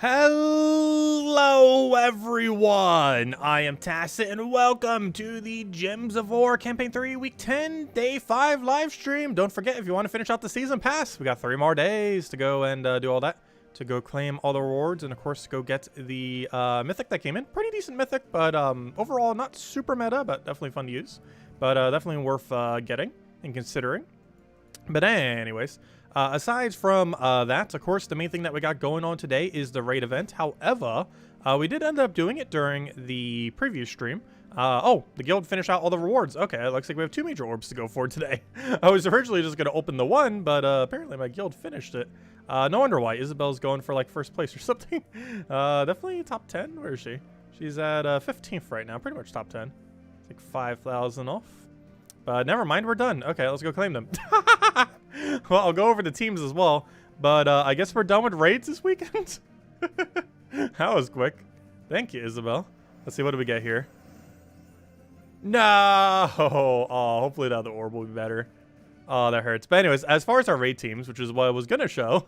Hello everyone, I am Tacit and welcome to the Gems of War Campaign 3 Week 10 Day 5 live stream. Don't forget, if you want to finish out the season pass, we got 3 more days to go and do all that. To go claim all the rewards and of course go get the Mythic that came in. Pretty decent Mythic, but overall not super meta, but definitely fun to use. But definitely worth getting and considering. But anyways, aside from that, of course, the main thing that we got going on today is the raid event. However, we did end up doing it during the previous stream. Oh, the guild finished out all the rewards. Okay, it looks like we have 2 major orbs to go for today. I was originally just going to open the one, but apparently my guild finished it. No wonder why. Isabel's going for like first place or something. Definitely top 10. Where is she? She's at 15th right now. Pretty much top 10. It's like 5,000 off. But never mind, we're done. Okay, let's go claim them. Well, I'll go over the teams as well. But I guess we're done with raids this weekend. That was quick. Thank you, Isabel. Let's see, what do we get here? No! Oh, hopefully the other orb will be better. Oh, that hurts. But anyways, as far as our raid teams, which is what I was going to show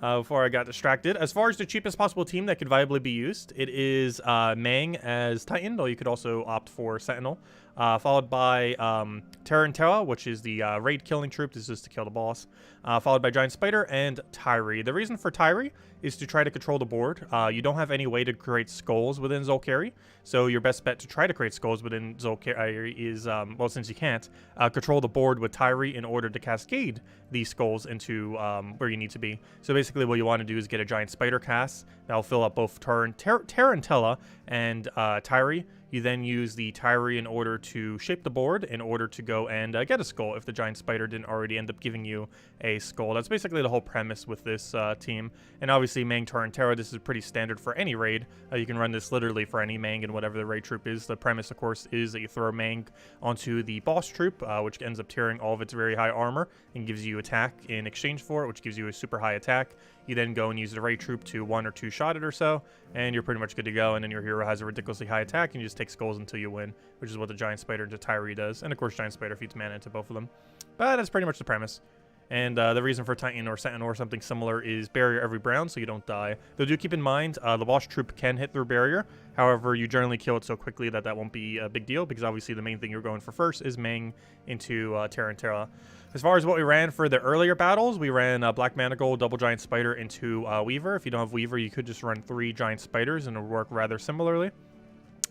before I got distracted. As far as the cheapest possible team that could viably be used, it is Mang as Titan, though you could also opt for Sentinel. Followed by Terra, which is the raid killing troop. This is to kill the boss. Followed by Giant Spider and Tyree. The reason for Tyree is to try to control the board. You don't have any way to create skulls within Zolkari, so your best bet to try to create skulls within Zolkari is, well, since you can't, control the board with Tyree in order to cascade these skulls into where you need to be. So basically what you want to do is get a Giant Spider cast that'll fill up both Tarantella and Tyree. You then use the Tyree in order to shape the board in order to go and get a skull if the Giant Spider didn't already end up giving you a skull. That's basically the whole premise with this team. And obviously Mang, Tarantella, this is pretty standard for any raid. You can run this literally for any Mang and whatever the raid troop is. The premise, of course, is that you throw Mang onto the boss troop, which ends up tearing all of its very high armor and gives you attack in exchange for it, which gives you a super high attack. You then go and use the raid troop to 1 or 2 shot it or so, and you're pretty much good to go. And then your hero has a ridiculously high attack, and you just take skulls until you win, which is what the Giant Spider into Tyree does. And of course, Giant Spider feeds mana into both of them. But that's pretty much the premise. And the reason for Titan or Sentinel or something similar is barrier every round so you don't die. Though do keep in mind, the boss troop can hit through barrier. However, you generally kill it so quickly that that won't be a big deal, because obviously the main thing you're going for first is Mang into Tarantella. As far as what we ran for the earlier battles, we ran Black Manacle, Double Giant Spider into Weaver. If you don't have Weaver, you could just run 3 Giant Spiders and it would work rather similarly.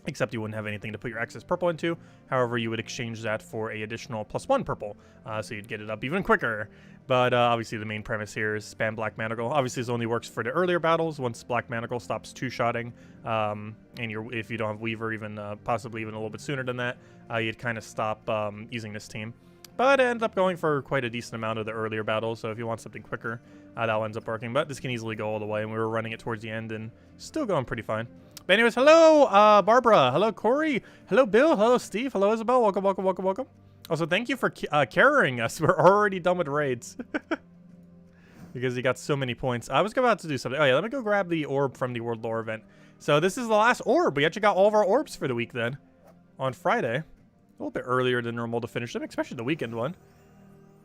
Except you wouldn't have anything to put your excess purple into. However, you would exchange that for a additional +1 purple. So you'd get it up even quicker. But obviously the main premise here is spam Black Manacle. Obviously this only works for the earlier battles. Once Black Manacle stops 2-shotting, and if you don't have Weaver, even possibly even a little bit sooner than that, you'd kind of stop using this team. But it ends up going for quite a decent amount of the earlier battles, so if you want something quicker, that ends up working. But this can easily go all the way, and we were running it towards the end, and still going pretty fine. But anyways, hello, Barbara. Hello, Corey. Hello, Bill. Hello, Steve. Hello, Isabel. Welcome, welcome, welcome, welcome. Also, thank you for carrying us. We're already done with raids. Because you got so many points. I was about to do something. Oh, yeah, let me go grab the orb from the World Lore event. So this is the last orb. We actually got all of our orbs for the week then. On Friday. A little bit earlier than normal to finish them, especially the weekend one.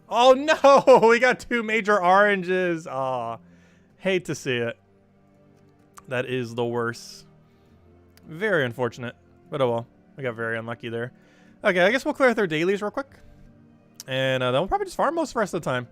Oh, no! We got 2 major oranges. Aw. Hate to see it. That is the worst. Very unfortunate. But oh well. We got very unlucky there. Okay, I guess we'll clear their dailies real quick. And then we'll probably just farm most of the rest of the time.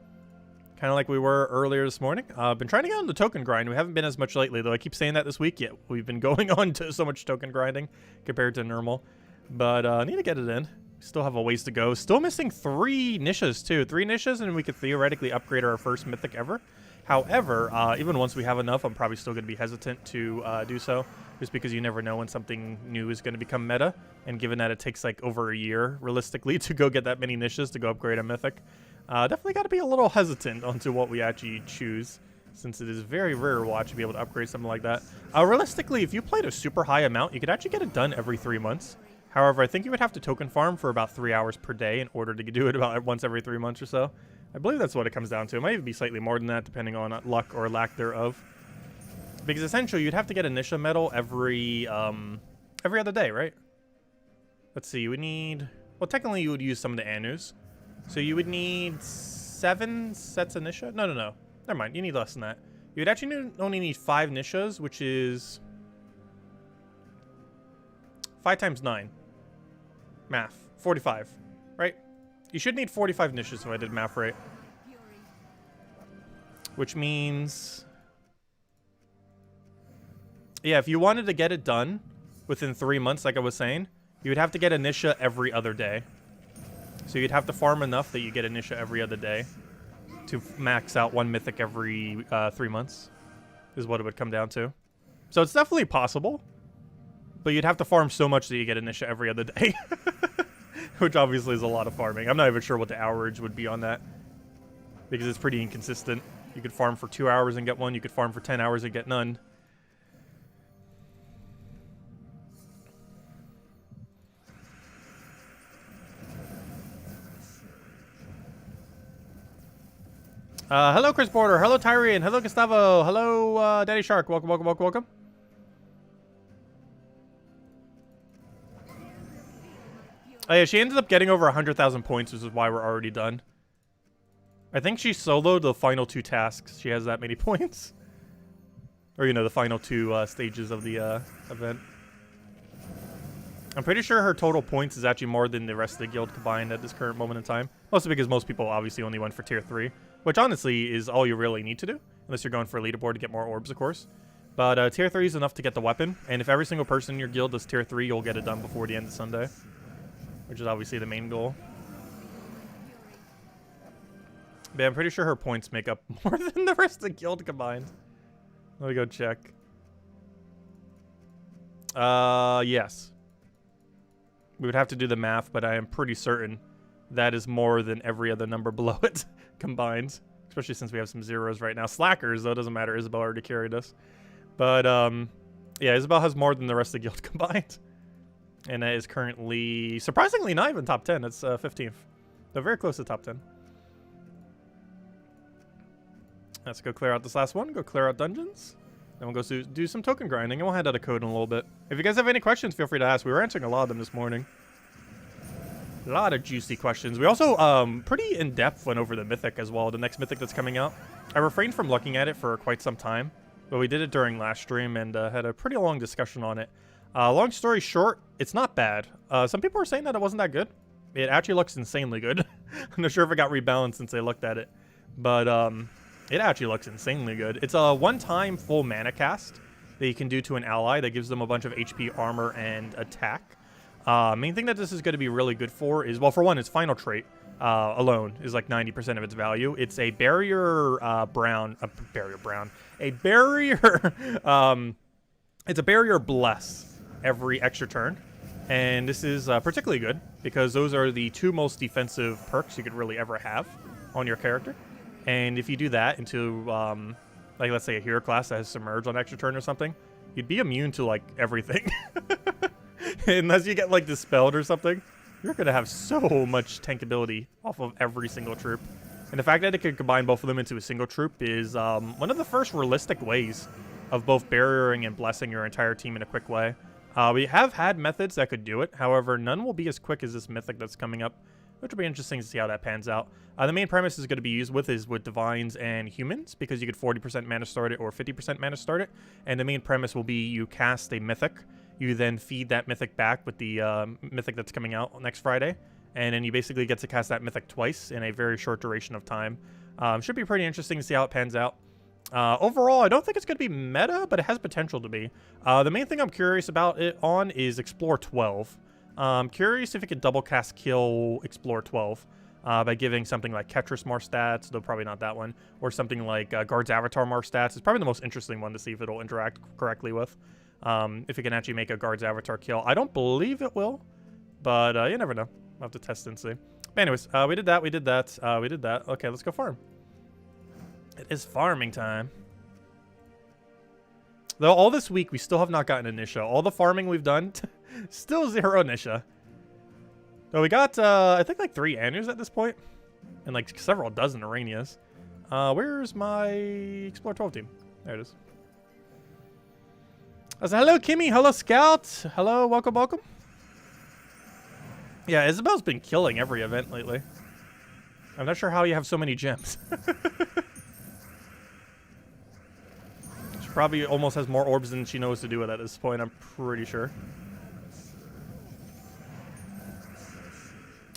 Kind of like we were earlier this morning. I've been trying to get on the token grind. We haven't been as much lately, though. I keep saying that this week. Yet we've been going on to so much token grinding compared to normal. But I need to get it in. Still have a ways to go. Still missing 3 niches, too. 3 niches, and we could theoretically upgrade our first Mythic ever. However, even once we have enough, I'm probably still going to be hesitant to do so. Just because you never know when something new is going to become meta. And given that it takes like over a year, realistically, to go get that many niches to go upgrade a Mythic. Definitely got to be a little hesitant onto what we actually choose. Since it is very rare we'll actually be able to upgrade something like that. Realistically, if you played a super high amount, you could actually get it done every 3 months. However, I think you would have to token farm for about 3 hours per day in order to do it about once every 3 months or so. I believe that's what it comes down to. It might even be slightly more than that, depending on luck or lack thereof. Because essentially, you'd have to get a Nisha medal every other day, right? Let's see, you would need... Well, technically, you would use some of the Anus. So you would need 7 sets of Nisha? No. Never mind, you need less than that. You'd actually only need 5 Nishas, which is 5 times 9. Math. 45, right? You should need 45 Nishas if I did math right. Which means... yeah, if you wanted to get it done within 3 months, like I was saying, you would have to get a Nisha every other day. So you'd have to farm enough that you get a Nisha every other day to max out 1 Mythic every 3 months, is what it would come down to. So it's definitely possible, but you'd have to farm so much that you get a Nisha every other day. Which obviously is a lot of farming. I'm not even sure what the average would be on that, because it's pretty inconsistent. You could farm for 2 hours and get one, you could farm for 10 hours and get none. Hello, Chris Porter. Hello, Tyrian. Hello, Gustavo. Hello, Daddy Shark. Welcome, welcome, welcome, welcome. Oh, yeah, she ended up getting over 100,000 points, which is why we're already done. I think she soloed the final 2 tasks. She has that many points. Or, you know, the final 2 stages of the event. I'm pretty sure her total points is actually more than the rest of the guild combined at this current moment in time. Mostly because most people obviously only went for tier 3. Which, honestly, is all you really need to do. Unless you're going for a leaderboard to get more orbs, of course. But tier 3 is enough to get the weapon. And if every single person in your guild does tier 3, you'll get it done before the end of Sunday. Which is obviously the main goal. But I'm pretty sure her points make up more than the rest of the guild combined. Let me go check. Yes. We would have to do the math, but I am pretty certain that is more than every other number below it combined. Especially since we have some zeros right now. Slackers, though, doesn't matter. Isabel already carried us. But, yeah, Isabel has more than the rest of the guild combined. And that is currently, surprisingly, not even top 10. It's 15th. They're very close to top 10. Let's go clear out this last one. Go clear out dungeons. Then we'll go do some token grinding, and we'll hand out a code in a little bit. If you guys have any questions, feel free to ask. We were answering a lot of them this morning. A lot of juicy questions. We also, pretty in-depth went over the Mythic as well, the next Mythic that's coming out. I refrained from looking at it for quite some time, but we did it during last stream and had a pretty long discussion on it. Long story short, it's not bad. Some people are saying that it wasn't that good. It actually looks insanely good. I'm not sure if it got rebalanced since they looked at it, but it actually looks insanely good. It's a one-time full mana cast that you can do to an ally that gives them a bunch of HP, armor, and attack. Main thing that this is going to be really good for is, well, for one, its final trait alone is like 90% of its value. It's a barrier it's a barrier bless every extra turn. And this is particularly good because those are the 2 most defensive perks you could really ever have on your character. And if you do that into, like, let's say a hero class that has Submerge on extra turn or something, you'd be immune to, like, everything. Unless you get, like, Dispelled or something, you're going to have so much tankability off of every single troop. And the fact that it could combine both of them into a single troop is one of the first realistic ways of both barriering and blessing your entire team in a quick way. We have had methods that could do it. However, none will be as quick as this Mythic that's coming up, which will be interesting to see how that pans out. The main premise is going to be used with Divines and Humans, because you could 40% mana start it or 50% mana start it. And the main premise will be you cast a Mythic, you then feed that Mythic back with the Mythic that's coming out next Friday, and then you basically get to cast that Mythic twice in a very short duration of time. Should be pretty interesting to see how it pans out. Overall, I don't think it's going to be meta, but it has potential to be. The main thing I'm curious about it on is Explore 12. I'm curious if it could double cast kill Explore 12 by giving something like Ketris more stats, though probably not that one, or something like Guard's Avatar more stats. It's probably the most interesting one to see if it'll interact correctly with. If it can actually make a Guard's Avatar kill. I don't believe it will, but you never know. We'll have to test and see. But anyways, we did that, we did that, we did that. Okay, let's go farm. It is farming time. Though all this week, we still have not gotten a Nisha. All the farming we've done, still 0 Nisha. Though we got, I think, like 3 Anus at this point. And, like, several dozen Aranias. Where's my Explore 12 team? There it is. I said, hello, Kimmy. Hello, Scout. Hello, welcome, welcome. Yeah, Isabel's been killing every event lately. I'm not sure how you have so many gems. Probably almost has more orbs than she knows to do with at this point, I'm pretty sure.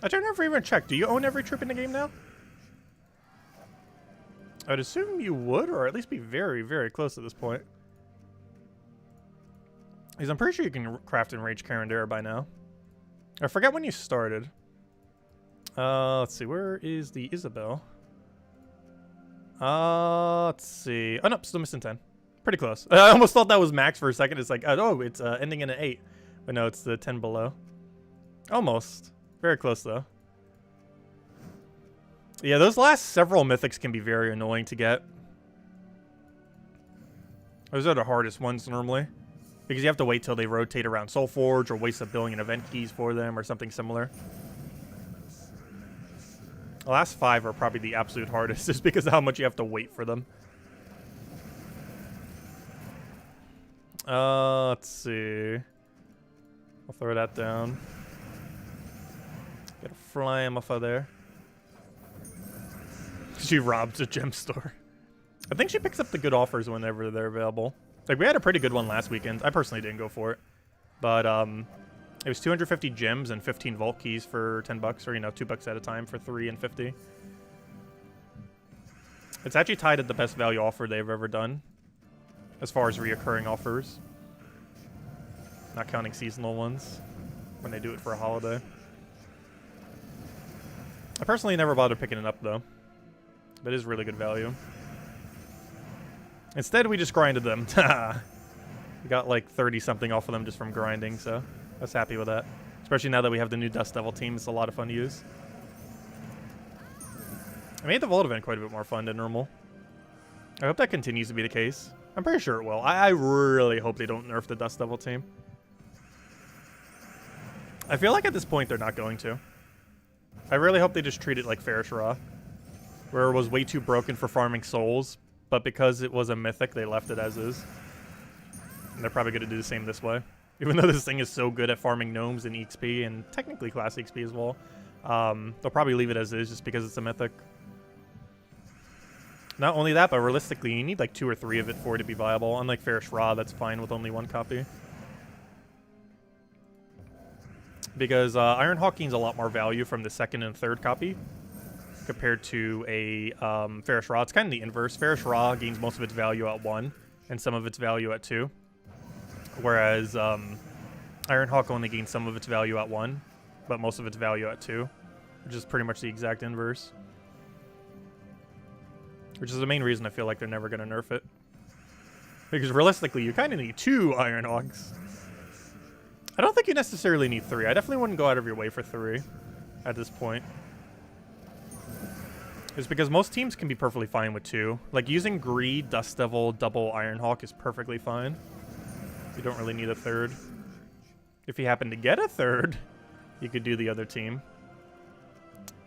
I never even checked. Do you own every troop in the game now? I'd assume you would, or at least be very, very close at this point. Because I'm pretty sure you can craft and rage Karandera by now. I forget when you started. Let's see. Where is the Isabel? Let's see. Oh, no. Still missing 10. Pretty close. I almost thought that was max for a second. It's like, oh, it's ending in an 8. But no, it's the 10 below. Almost. Very close, though. Yeah, those last several mythics can be very annoying to get. Those are the hardest ones normally. Because you have to wait till they rotate around Soulforge or waste a billion event keys for them or something similar. The last 5 are probably the absolute hardest just because of how much you have to wait for them. Let's see. I'll throw that down. Get a flame off of there. She robs a gem store. I think she picks up the good offers whenever they're available. Like, we had a pretty good one last weekend. I personally didn't go for it. But, it was 250 gems and 15 vault keys for 10 bucks, or, you know, $2 at a time for 3 and 50. It's actually tied at the best value offer they've ever done, as far as reoccurring offers. Not counting seasonal ones, when they do it for a holiday. I personally never bothered picking it up, though. But it is really good value. Instead, we just grinded them. We got like 30-something off of them just from grinding, so I was happy with that. Especially now that we have the new Dust Devil team. It's a lot of fun to use. I made the Vault event quite a bit more fun than normal. I hope that continues to be the case. I'm pretty sure it will. I really hope they don't nerf the Dust Devil team. I feel like at this point they're not going to. I really hope they just treat it like Ferris Raw, where it was way too broken for farming souls, but because it was a mythic, they left it as is. And they're probably going to do the same this way. Even though this thing is so good at farming gnomes and XP, and technically class XP as well, they'll probably leave it as is just because it's a mythic. Not only that, but realistically, you need like 2 or 3 of it for it to be viable. Unlike Ferris Raw, that's fine with only 1 copy. Because Ironhawk gains a lot more value from the 2nd and 3rd copy compared to a Ferris Raw. It's kind of the inverse. Ferris Raw gains most of its value at 1 and some of its value at 2. Whereas Ironhawk only gains some of its value at 1, but most of its value at 2, which is pretty much the exact inverse. Which is the main reason I feel like they're never going to nerf it. Because realistically, you kind of need 2 Ironhawks. I don't think you necessarily need 3. I definitely wouldn't go out of your way for 3 at this point. It's because most teams can be perfectly fine with 2. Like, using Greed, Dust Devil, double Ironhawk is perfectly fine. You don't really need a 3rd. If you happen to get a 3rd, you could do the other team.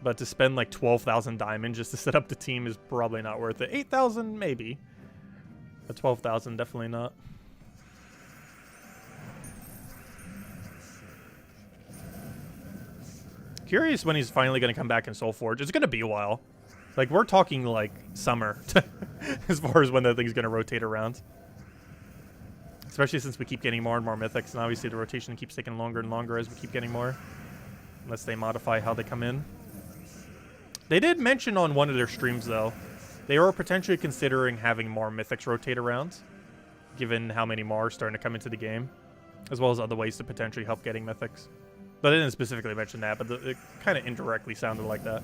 But to spend like 12,000 diamonds just to set up the team is probably not worth it. 8,000 maybe. But 12,000 definitely not. Curious when he's finally going to come back in Soulforge. It's going to be a while. Like, we're talking like summer as far as when that thing's going to rotate around. Especially since we keep getting more and more mythics, and obviously the rotation keeps taking longer and longer as we keep getting more. Unless they modify how they come in. They did mention on one of their streams, though, they were potentially considering having more mythics rotate around, given how many more are starting to come into the game, as well as other ways to potentially help getting mythics. But they didn't specifically mention that, but it kind of indirectly sounded like that.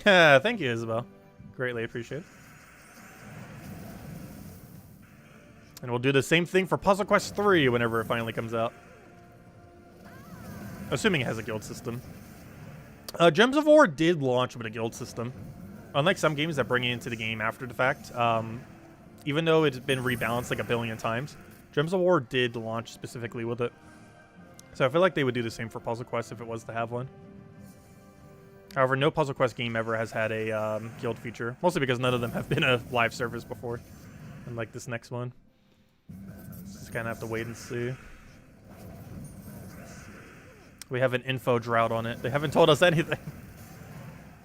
Thank you, Isabel. Greatly appreciate it. And we'll do the same thing for Puzzle Quest 3 whenever it finally comes out. Assuming it has a guild system. Gems of War did launch with a guild system. Unlike some games that bring it into the game after the fact, even though it's been rebalanced like a billion times, Gems of War did launch specifically with it. So I feel like they would do the same for Puzzle Quest if it was to have one. However, no Puzzle Quest game ever has had a guild feature. Mostly because none of them have been a live service before. Unlike this next one. Just kind of have to wait and see. we have an info drought on it. They haven't told us anything.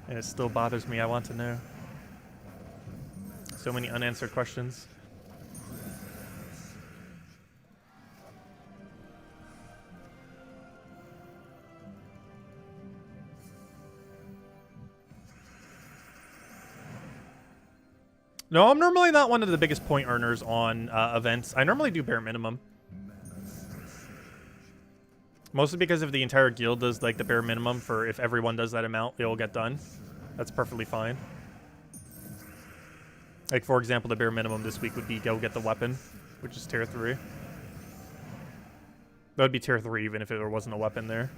And it still bothers me. I want to know. So many unanswered questions. No, I'm normally not one of the biggest point earners on events. I normally do bare minimum. Mostly because if the entire guild does like the bare minimum for if everyone does that amount, it will get done. That's perfectly fine. Like, for example, the bare minimum this week would be go get the weapon, which is tier 3. That would be tier 3 even if there wasn't a weapon there.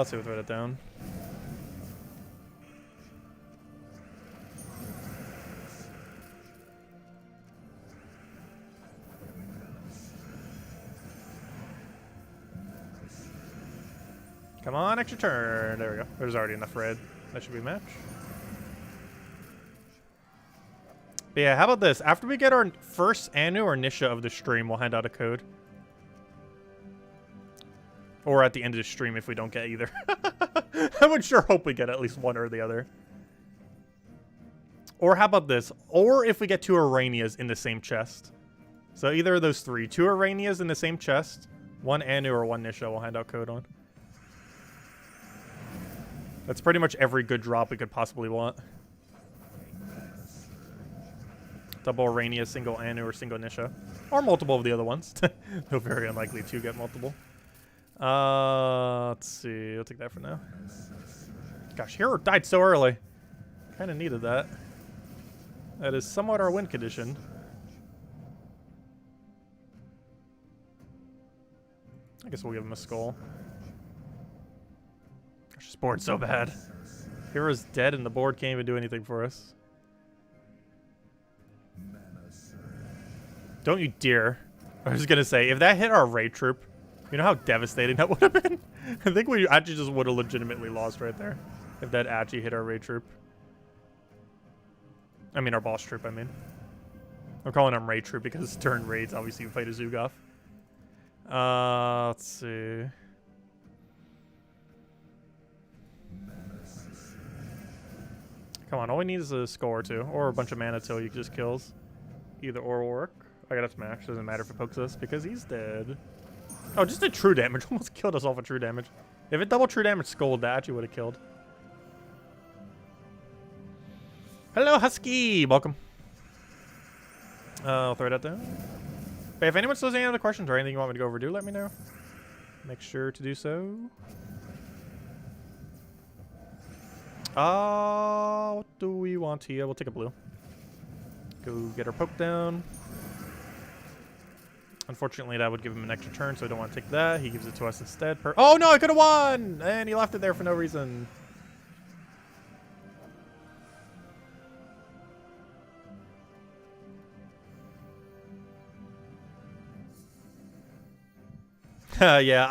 Let's see, we'll throw that down. Come on, extra turn. There we go. There's already enough red. That should be a match. But yeah, how about this? After we get our first Anu or Nisha of the stream, we'll hand out a code. Or at the end of the stream if we don't get either. I would sure hope we get at least one or the other. Or how about this? Or if we get 2 Aranias in the same chest. So either of those 3. 2 Aranias in the same chest. 1 Anu or 1 Nisha we'll hand out code on. That's pretty much every good drop we could possibly want. Double Arania, single Anu, or single Nisha. Or multiple of the other ones. They're very unlikely to get multiple. Let's see. I'll take that for now. Gosh, Hero died so early. Kind of needed that. That is somewhat our win condition. I guess we'll give him a skull. Gosh, this board's so bad. Hero's dead and the board can't even do anything for us. Don't you dare. I was gonna say, if that hit our raid troop, you know how devastating that would have been? I think we actually just would have legitimately lost right there. If that actually hit our raid troop. I mean, our boss troop, I mean. I'm calling him raid troop because turn raids, obviously, you fight a Zugoff. Let's see. Come on, all we need is a skull or 2. Or a bunch of mana till you just kills. Either or will work. I got to smash. Doesn't matter if it pokes us because he's dead. Oh, just did true damage. Almost killed us off of true damage. If it double true damage skull, that actually would have killed. Hello, Husky. Welcome. I'll throw that down. But if anyone still has any other questions or anything you want me to go over, do let me know. Make sure to do so. What do we want here? We'll take a blue. Go get our poke down. Unfortunately, that would give him an extra turn, so I don't want to take that. He gives it to us instead. Oh, no, I could have won! And he left it there for no reason. Yeah,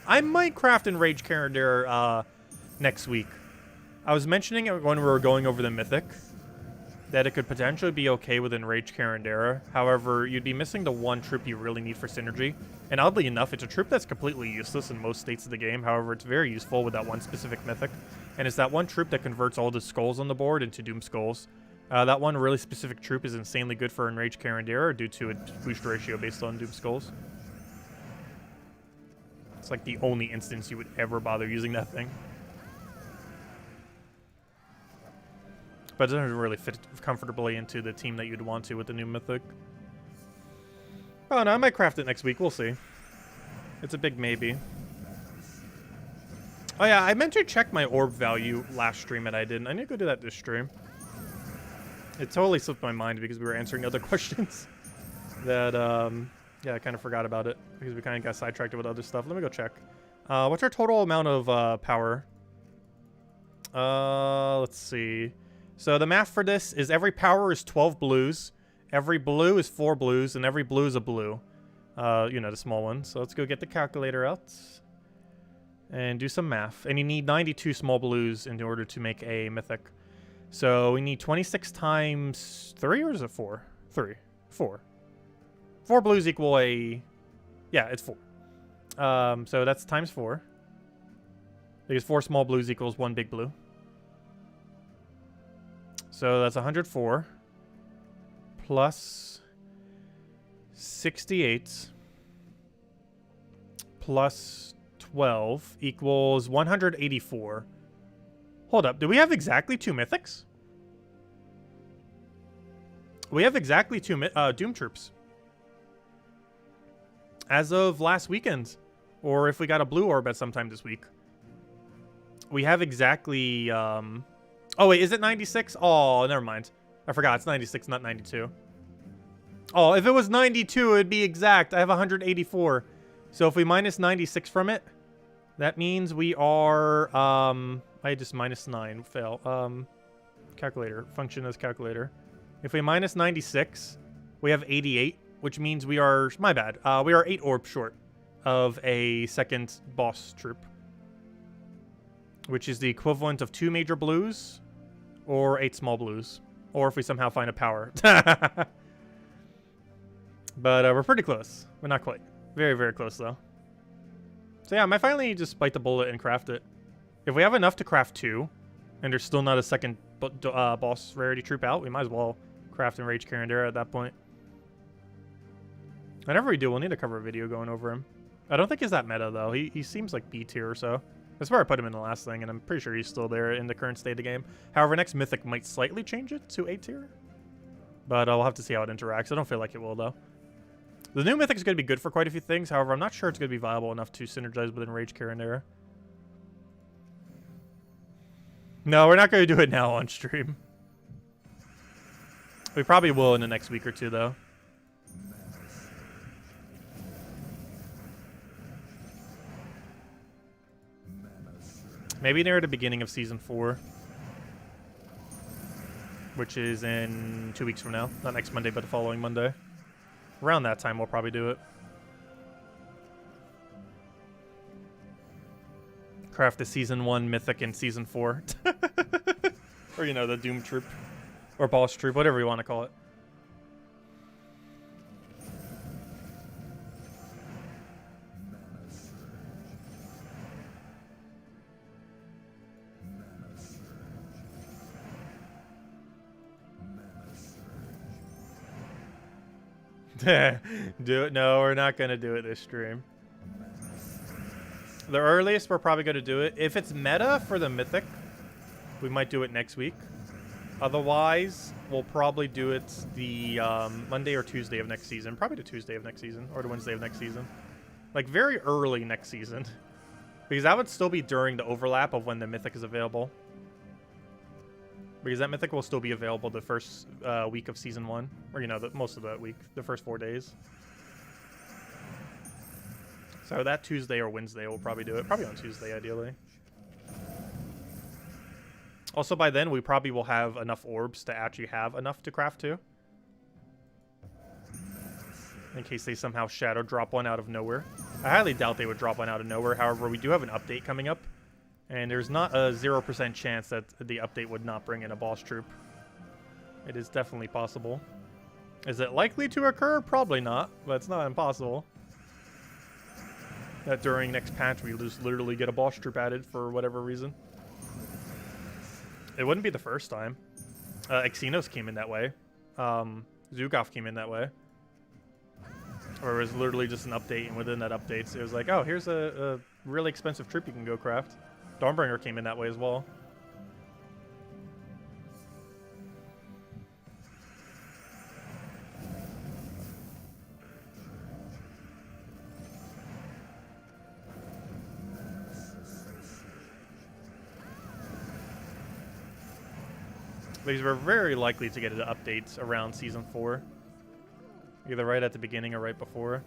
I might craft in Rage Carandare next week. I was mentioning it when we were going over the Mythic, that it could potentially be okay with Enraged Carandare. However, you'd be missing the one troop you really need for synergy. And oddly enough, it's a troop that's completely useless in most states of the game. However, it's very useful with that one specific Mythic. And it's that one troop that converts all the skulls on the board into Doom Skulls. That one really specific troop is insanely good for Enraged Carandare due to its boost ratio based on Doom Skulls. It's like the only instance you would ever bother using that thing. But it doesn't really fit comfortably into the team that you'd want to with the new Mythic. Oh no, I might craft it next week. We'll see. It's a big maybe. Oh yeah, I meant to check my orb value last stream and I didn't. I need to go do that this stream. It totally slipped my mind because we were answering other questions. That, yeah, I kind of forgot about it because we kind of got sidetracked with other stuff. Let me go check. What's our total amount of power? Let's see. So the math for this is every power is 12 blues, every blue is 4 blues, and every blue is a blue. You know, the small one. So let's go get the calculator out and do some math. And you need 92 small blues in order to make a mythic. So we need 26 times 3, or is it 4? 3. 4. 4 blues equal a... Yeah, it's 4. So that's times 4. Because 4 small blues equals 1 big blue. So that's 104 plus 68 plus 12 equals 184. Hold up. Do we have exactly 2 mythics? We have exactly 2 Doom Troops. As of last weekend. Or if we got a blue orb at sometime this week. We have exactly... Oh, wait. Is it 96? Oh, never mind. I forgot. It's 96, not 92. Oh, if it was 92, it'd be exact. I have 184. So if we minus 96 from it, that means we are... I just minus 9. Fail. Calculator. Function as calculator. If we minus 96, we have 88, which means we are... My bad. We are 8 orbs short of a second boss troop, which is the equivalent of 2 major blues or 8 small blues, or if we somehow find a power. But we're pretty close. We're not quite. Very, very close, though. So yeah, I might finally just bite the bullet and craft it. If we have enough to craft 2, and there's still not a second boss rarity troop out, we might as well craft and Rage Carandera at that point. Whenever we do, we'll need to cover a video going over him. I don't think he's that meta, though. He seems like B tier or so. That's where I put him in the last thing, and I'm pretty sure he's still there in the current state of the game. However, next Mythic might slightly change it to A tier. But I'll have to see how it interacts. I don't feel like it will, though. The new Mythic is going to be good for quite a few things. However, I'm not sure it's going to be viable enough to synergize within Rage Carandera. No, we're not going to do it now on stream. We probably will in the next week or two, though. Maybe near the beginning of Season 4. Which is in 2 weeks from now. Not next Monday, but the following Monday. Around that time, we'll probably do it. Craft the Season 1 Mythic in Season 4. Or, you know, the Doom Troop. Or Boss Troop, whatever you want to call it. Do it? No, we're not going to do it this stream. The earliest we're probably going to do it, if it's meta for the Mythic, we might do it next week. Otherwise, we'll probably do it the Monday or Tuesday of next season. Probably the Tuesday of next season, or the Wednesday of next season. Like, very early next season. Because that would still be during the overlap of when the Mythic is available. Because that Mythic will still be available the first week of Season 1. Or, you know, most of that week. The first 4 days. So that Tuesday or Wednesday we'll probably do it. Probably on Tuesday, ideally. Also, by then, we probably will have enough orbs to actually have enough to craft 2. In case they somehow shadow drop one out of nowhere. I highly doubt they would drop one out of nowhere. However, we do have an update coming up. And there's not a 0% chance that the update would not bring in a boss troop. It is definitely possible. Is it likely to occur? Probably not, but it's not impossible. That during next patch we just literally get a boss troop added for whatever reason. It wouldn't be the first time. Xenos came in that way. Zugov came in that way. Or it was literally just an update, and within that update, it was like, oh, here's a really expensive troop you can go craft. Dawnbringer came in that way as well. Because we're very likely to get an update around Season 4. Either right at the beginning or right before.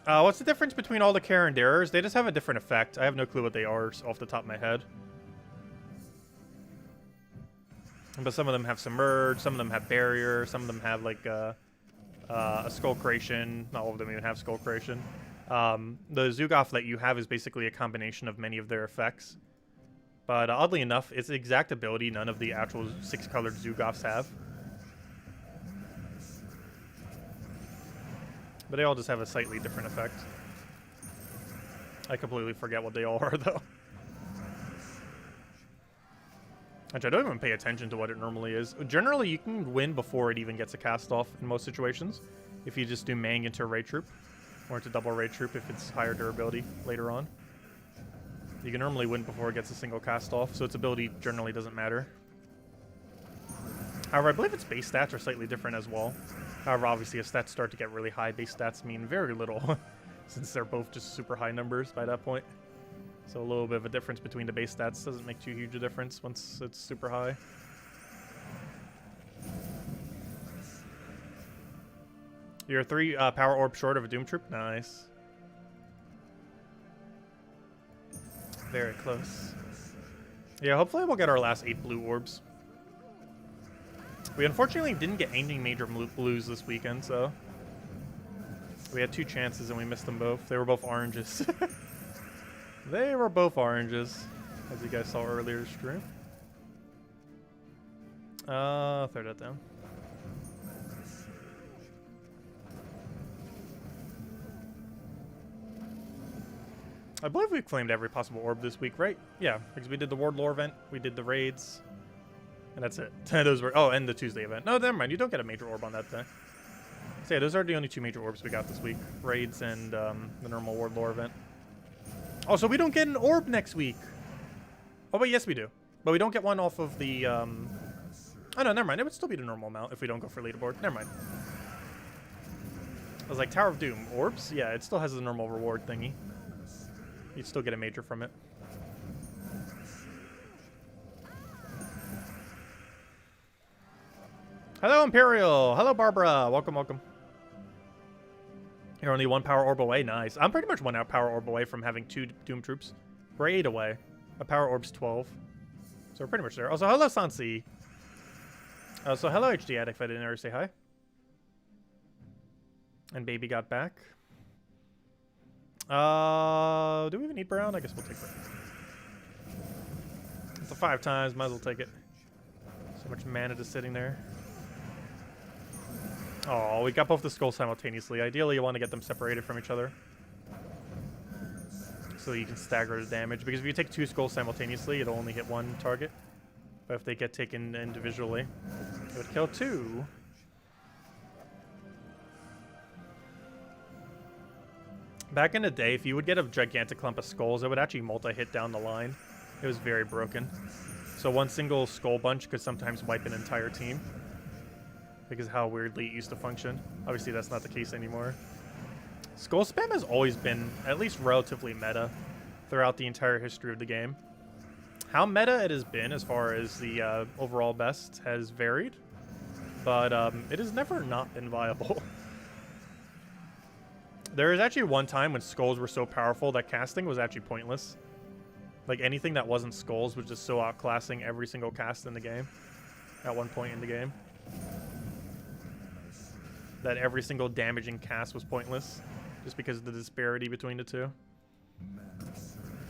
What's the difference between all the Carandaras? They just have a different effect. I have no clue what they are off the top of my head. But some of them have Submerge, some of them have Barrier, some of them have like a Skull Creation. Not all of them even have Skull Creation. The Zoogoth that you have is basically a combination of many of their effects. But oddly enough, it's the exact ability none of the actual 6-colored Zoogoths have. But they all just have a slightly different effect. I completely forget what they all are, though. Which I don't even pay attention to what it normally is. Generally, you can win before it even gets a cast off in most situations. If you just do Mang into a Raid Troop. Or into double Raid Troop if it's higher durability later on. You can normally win before it gets a single cast off, so its ability generally doesn't matter. However, I believe its base stats are slightly different as well. However, obviously, as stats start to get really high, base stats mean very little, since they're both just super high numbers by that point. So a little bit of a difference between the base stats doesn't make too huge a difference once it's super high. You're 3 power orb short of a Doom Troop? Nice. Very close. Yeah, hopefully we'll get our last 8 blue orbs. We unfortunately didn't get anything major blues this weekend, so... We had 2 chances and we missed them both. They were both oranges. They were both oranges, as you guys saw earlier in the stream. Throw that down. I believe we've claimed every possible orb this week, right? Yeah, because we did the Ward Lore event, we did the raids, and that's it. Those were... Oh, and the Tuesday event. No, never mind. You don't get a major orb on that day. So yeah, those are the only 2 major orbs we got this week. Raids and the normal Ward Lore event. Oh, so we don't get an orb next week. Oh, but yes, we do. But we don't get one off of the... Oh, no, never mind. It would still be the normal amount if we don't go for leaderboard. Never mind. I was like, Tower of Doom. Orbs? Yeah, it still has the normal reward thingy. You'd still get a major from it. Hello, Imperial. Hello, Barbara. Welcome, welcome. You're only 1 power orb away. Nice. I'm pretty much 1 power orb away from having 2 Doom Troops. We're 8 away. A power orb's 12. So we're pretty much there. Also, hello, Sansi. So hello, HD Addict, if I didn't ever say hi. And Baby got back. Do we even need Brown? I guess we'll take Brown. It's a 5 times. Might as well take it. So much mana just sitting there. Oh, we got both the skulls simultaneously. Ideally, you want to get them separated from each other. So you can stagger the damage. Because if you take 2 skulls simultaneously, it'll only hit 1 target. But if they get taken individually, it would kill 2. Back in the day, if you would get a gigantic clump of skulls, it would actually multi-hit down the line. It was very broken. So 1 single skull bunch could sometimes wipe an entire team. Because of how weirdly it used to function. Obviously, that's not the case anymore. Skull spam has always been at least relatively meta throughout the entire history of the game. How meta it has been as far as the overall best has varied. But it has never not been viable. There was actually one time when skulls were so powerful that casting was actually pointless. Like anything that wasn't skulls was just so outclassing every single cast in the game. At one point in the game. That every single damaging cast was pointless. Just because of the disparity between the two.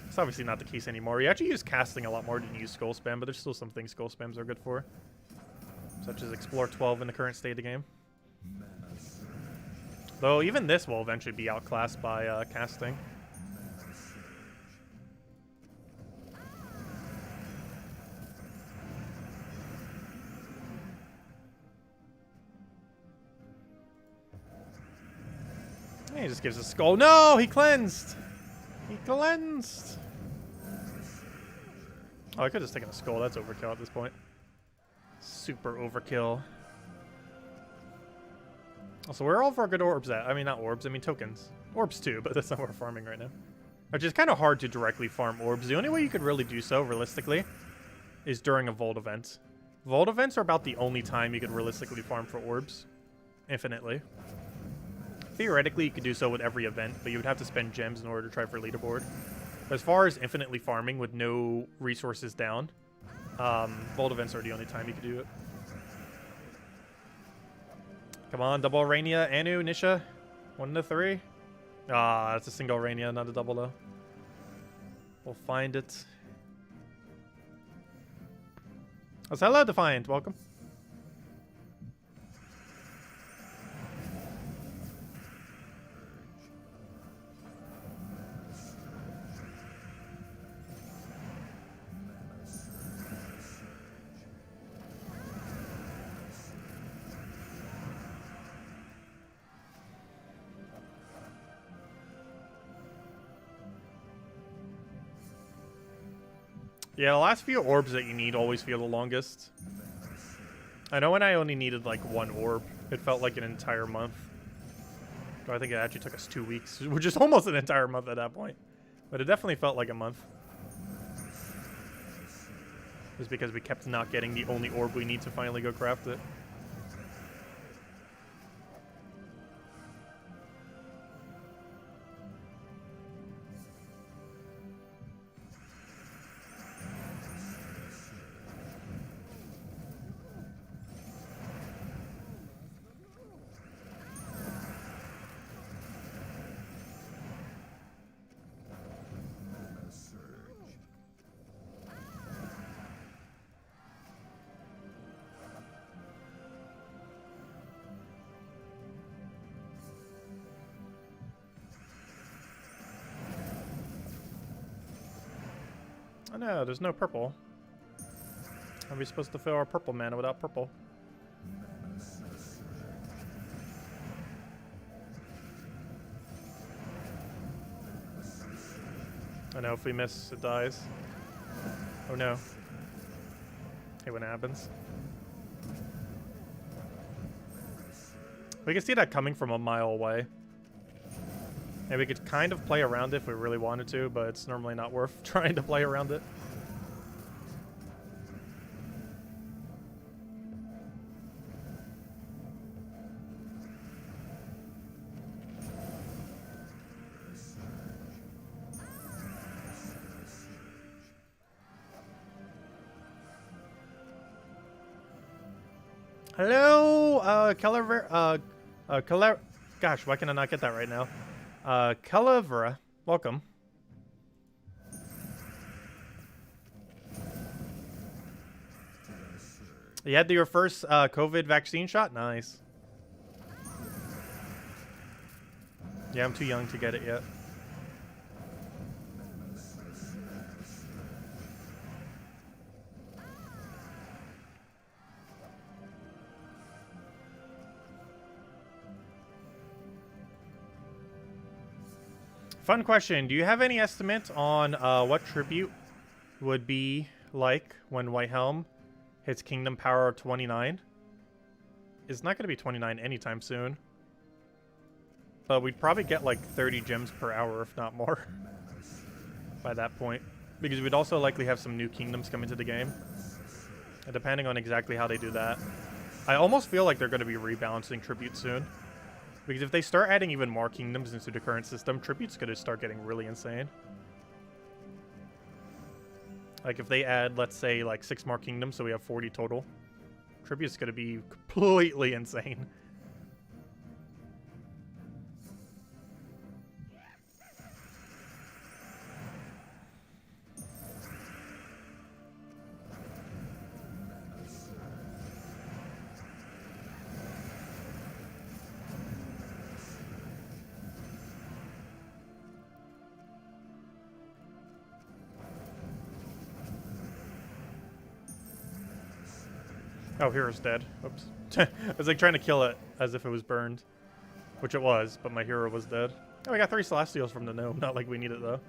It's obviously not the case anymore. You actually use casting a lot more than you use skull spam, but there's still some things skull spams are good for. Such as Explore 12 in the current state of the game. Though even this will eventually be outclassed by casting. He just gives a skull. No, he cleansed. He cleansed. Oh, I could have just taken a skull. That's overkill at this point. Super overkill. Also, where are all of our good orbs at? I mean, not orbs, I mean tokens. Orbs too, but that's not what we're farming right now. Which is kind of hard to directly farm orbs. The only way you could really do so, realistically, is during a Vault event. Vault events are about the only time you could realistically farm for orbs. Infinitely. theoretically, you could do so with every event, but you would have to spend gems in order to try for leaderboard. As far as infinitely farming with no resources down, vault events are the only time you could do it. Come on, double Rainia, Anu, Nisha. 1 to 3. Ah, that's a single Rainia, not a double though. We'll find it. Oh, hello, Defiant. Welcome. Yeah, the last few orbs that you need always feel the longest. I know when I only needed like 1 orb, it felt like an entire month. I think it actually took us 2 weeks, which is almost an entire month at that point. But it definitely felt like a month. Just because we kept not getting the only orb we need to finally go craft it. Oh no, there's no purple. How are we supposed to fill our purple mana without purple? I know if we miss, it dies. Oh no. Hey, when it happens. We can see that coming from a mile away. And we could kind of play around it if we really wanted to, but it's normally not worth trying to play around it. Hello, gosh, why can I not get that right now? Calavera, welcome. You had your first COVID vaccine shot? Nice. Yeah, I'm too young to get it yet. Fun question. Do you have any estimate on what tribute would be like when White Helm hits Kingdom Power 29? It's not going to be 29 anytime soon. But we'd probably get like 30 gems per hour, if not more, by that point. Because we'd also likely have some new kingdoms come into the game. And depending on exactly how they do that. I almost feel like they're going to be rebalancing tribute soon. Because if they start adding even more kingdoms into the current system, tribute's going to start getting really insane. Like if they add, let's say, like 6 more kingdoms, so we have 40 total. Tribute's going to be completely insane. Oh, hero's dead. Oops. I was like trying to kill it as if it was burned. Which it was, but my hero was dead. Oh, we got 3 Celestials from the gnome. Not like we need it, though.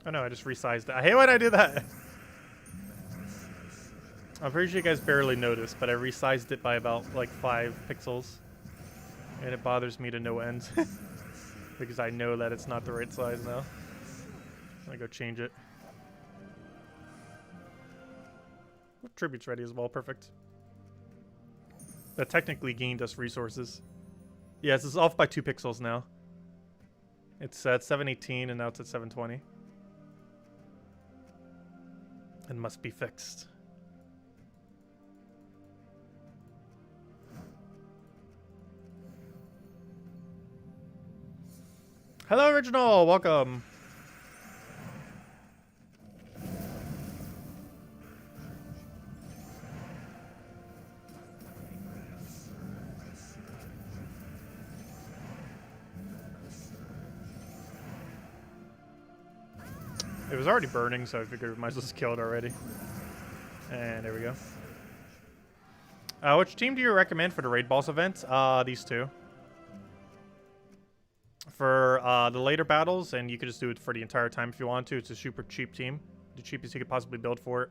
Oh no, I just resized it. I hate when I do that. I'm pretty sure you guys barely noticed, but I resized it by about like 5 pixels. And it bothers me to no end. Because I know that it's not the right size now. I'm gonna go change it. Oh, tribute's ready as well, perfect. That technically gained us resources. Yes, it's off by 2 pixels now. It's at 718 and now it's at 720. And must be fixed. Hello, Original! Welcome! It was already burning, so I figured we might as well just kill it already. And there we go. Which team do you recommend for the Raid Boss event? These two. For the later battles, and you could just do it for the entire time if you want to. It's a super cheap team. The cheapest you could possibly build for it.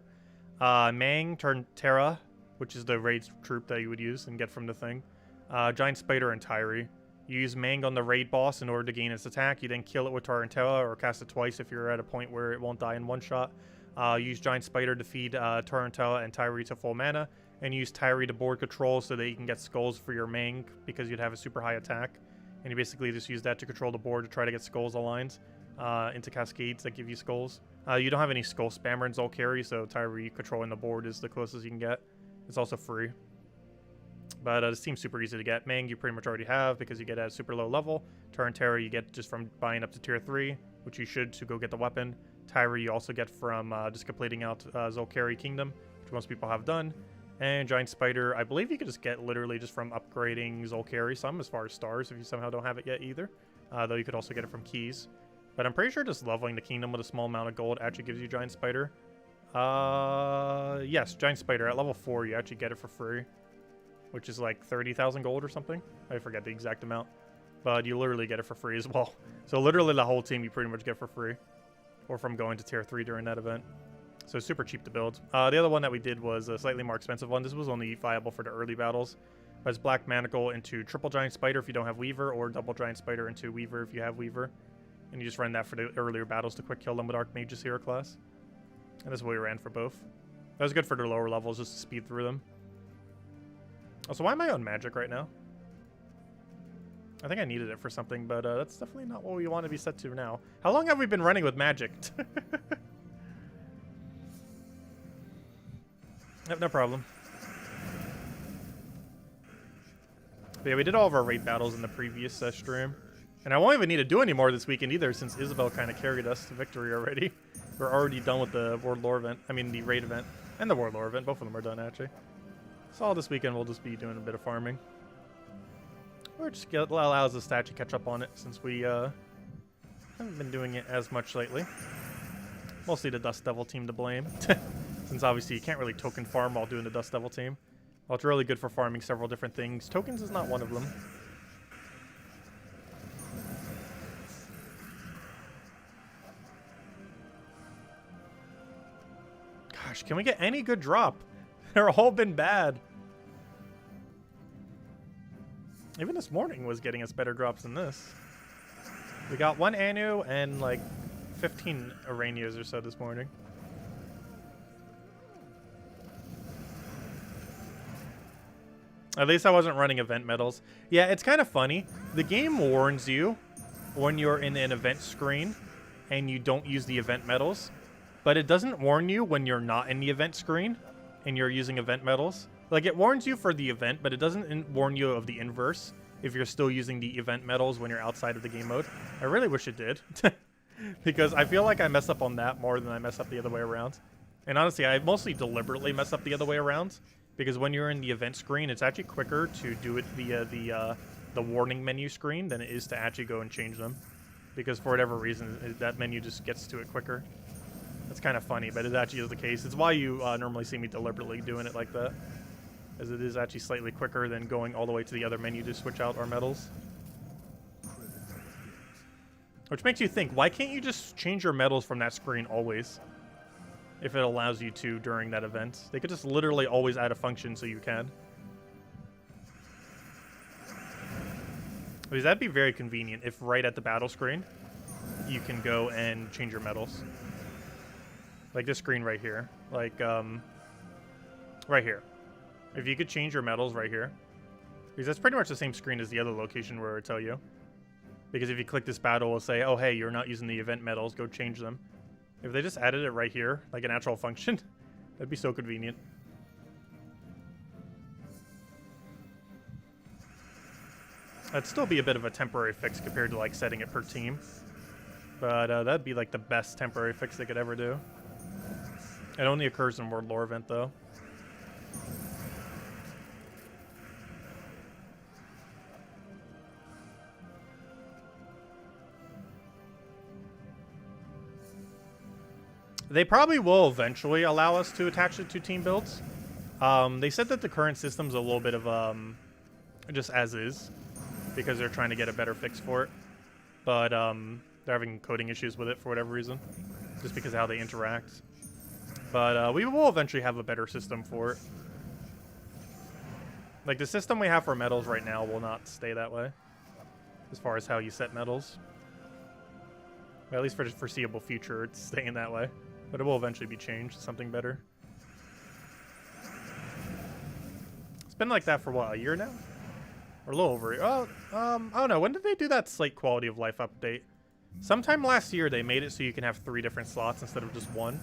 Mang, turn Terra, which is the raid troop that you would use and get from the thing. Giant Spider and Tyree. You use Mang on the raid boss in order to gain its attack. You then kill it with Tarantella or cast it twice if you're at a point where it won't die in one shot. Use Giant Spider to feed Tarantella and Tyree to full mana. And use Tyree to board control so that you can get skulls for your Mang because you'd have a super high attack. And you basically just use that to control the board to try to get skulls aligned into cascades that give you skulls. You don't have any skull spammer in Zolkari, so Tyree controlling the board is the closest you can get. It's also free. But this team's super easy to get. Mang you pretty much already have because you get at a super low level. Terra you get just from buying up to tier 3, which you should to go get the weapon. Tyree you also get from just completing out Zolkari Kingdom, which most people have done. And Giant Spider, I believe you could just get literally just from upgrading Zolkari some as far as stars if you somehow don't have it yet either. Though you could also get it from keys. But I'm pretty sure just leveling the kingdom with a small amount of gold actually gives you Giant Spider. Yes, Giant Spider. At level 4 you actually get it for free. Which is like 30,000 gold or something. I forget the exact amount. But you literally get it for free as well. So literally the whole team you pretty much get for free. Or from going to tier 3 during that event. So super cheap to build. The other one that we did was a slightly more expensive one. This was only viable for the early battles. But it's Black Manacle into triple Giant Spider if you don't have Weaver, or double Giant Spider into Weaver if you have Weaver. And you just run that for the earlier battles to quick kill them with Archmage's hero class. And that's what we ran for both. That was good for the lower levels, just to speed through them. Also, why am I on magic right now? I think I needed it for something, but that's definitely not what we want to be set to now. How long have we been running with magic? Yep, no problem. But yeah, we did all of our raid battles in the previous stream. And I won't even need to do any more this weekend either, since Isabel kind of carried us to victory already. We're already done with the World Lore event. I mean, the raid event. And the World Lore event. Both of them are done, actually. So all this weekend we'll just be doing a bit of farming. Or just allows us to actually catch up on it, since we haven't been doing it as much lately. Mostly the Dust Devil team to blame. Since obviously you can't really token farm while doing the Dust Devil team. Well, it's really good for farming several different things. Tokens is not one of them. Gosh, can we get any good drop? They're all been bad. Even this morning was getting us better drops than this. We got 1 Anu and like 15 Aranios or so this morning. At least I wasn't running event medals. Yeah, it's kind of funny. The game warns you when you're in an event screen and you don't use the event medals, but it doesn't warn you when you're not in the event screen and you're using event medals. Like, it warns you for the event, but it doesn't warn you of the inverse if you're still using the event medals when you're outside of the game mode. I really wish it did. Because I feel like I mess up on that more than I mess up the other way around. And honestly, I mostly deliberately mess up the other way around. Because when you're in the event screen, it's actually quicker to do it via the warning menu screen than it is to actually go and change them. Because for whatever reason, that menu just gets to it quicker. That's kind of funny, but it actually is the case. It's why you normally see me deliberately doing it like that. As it is actually slightly quicker than going all the way to the other menu to switch out our medals. Which makes you think, why can't you just change your medals from that screen always? If it allows you to during that event. They could just literally always add a function so you can. Because that'd be very convenient if right at the battle screen, you can go and change your medals. Like this screen right here. Like, right here. If you could change your medals right here. Because that's pretty much the same screen as the other location where it'll tell you. Because if you click this battle, it'll say, oh, hey, you're not using the event medals, go change them. If they just added it right here, like an actual function, that'd be so convenient. That'd still be a bit of a temporary fix compared to like setting it per team. But that'd be like the best temporary fix they could ever do. It only occurs in World Lore event though. They probably will eventually allow us to attach it to team builds. They said that the current system's a little bit of just as is, because they're trying to get a better fix for it. But they're having coding issues with it for whatever reason, just because of how they interact. But we will eventually have a better system for it. Like the system we have for medals right now will not stay that way, as far as how you set medals. At least for the foreseeable future, it's staying that way. But it will eventually be changed to something better. It's been like that for what, a year now? Or a little over it. Oh, I don't know. When did they do that Slate quality of life update? Sometime last year they made it so you can have 3 different slots instead of just 1.